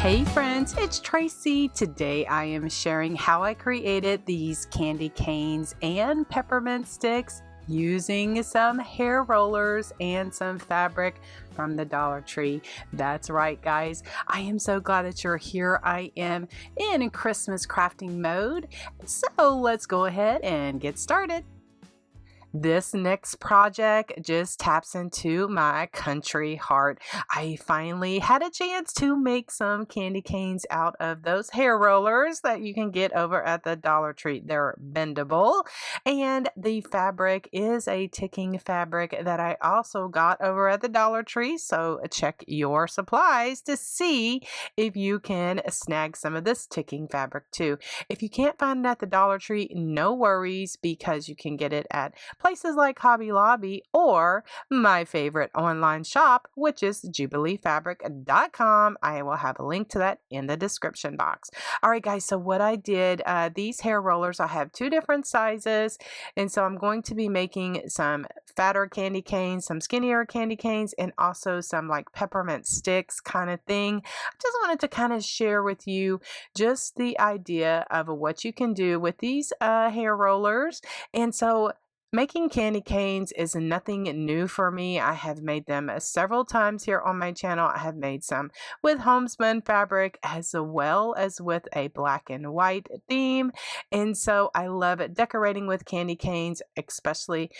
Hey friends, it's Tracy. Today I am sharing how I created these candy canes and peppermint sticks using some hair rollers and some fabric from the Dollar Tree. That's right, guys. I am so glad that you're here. I am in Christmas crafting mode. So let's go ahead and get started. This next project just taps into my country heart. I finally had a chance to make some candy canes out of those hair rollers that you can get over at the Dollar Tree. They're bendable, and the fabric is a ticking fabric that I also got over at the Dollar Tree. So check your supplies to see if you can snag some of this ticking fabric too. If you can't find it at the Dollar Tree, no worries, because you can get it at places like Hobby Lobby or my favorite online shop, which is jubileefabric.com. I will have a link to that in the description box. All right, guys, so what I did, these hair rollers, I have two different sizes, and so I'm going to be making some fatter candy canes, some skinnier candy canes, and also some like peppermint sticks kind of thing. I just wanted to kind of share with you just the idea of what you can do with these hair rollers. And so making candy canes is nothing new for me. I have made them several times here on my channel. I have made some with homespun fabric as well as with a black and white theme. And so I love decorating with candy canes, especially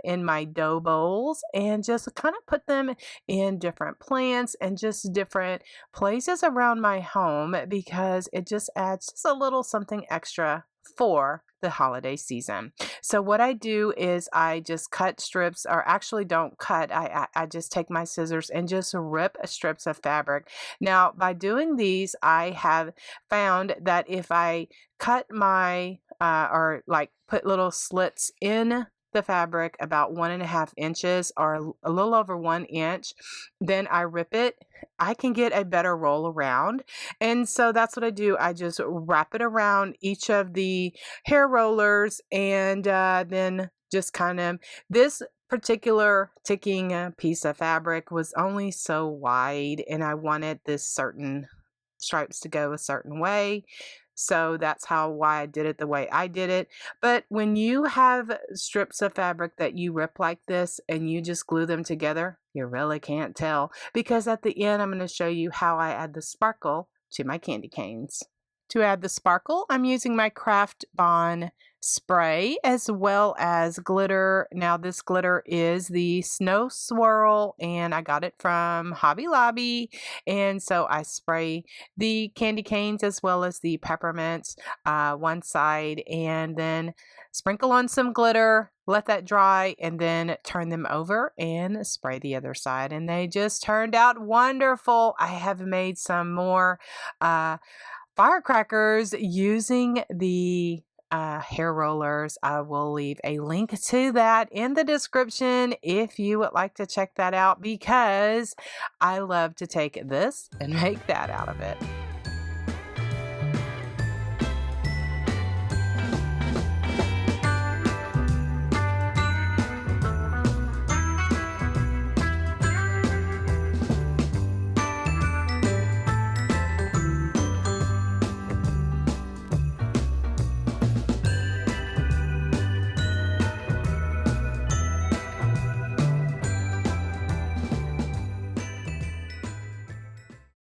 in my dough bowls, and just kind of put them in different plants and just different places around my home, because it just adds just a little something extra for the holiday season. So what I do is I just cut strips, or actually don't cut, I just take my scissors and just rip strips of fabric. Now, by doing these, I have found that if I cut my or like put little slits in the fabric about 1.5 inches or a little over 1 inch, then I rip it, I can get a better roll around. And so that's what I do. I just wrap it around each of the hair rollers, and then just kind of, this particular ticking piece of fabric was only so wide, and I wanted this certain stripes to go a certain way. So that's why I did it the way I did it. But when you have strips of fabric that you rip like this and you just glue them together, you really can't tell, because at the end I'm going to show you how I add the sparkle to my candy canes. To add the sparkle, I'm using my Craft Bond spray as well as glitter. Now this glitter is the Snow Swirl, and I got it from Hobby Lobby. And so I spray the candy canes as well as the peppermints one side, and then sprinkle on some glitter, let that dry, and then turn them over and spray the other side. And they just turned out wonderful. I have made some more firecrackers using the hair rollers. I will leave a link to that in the description if you would like to check that out, because I love to take this and make that out of it.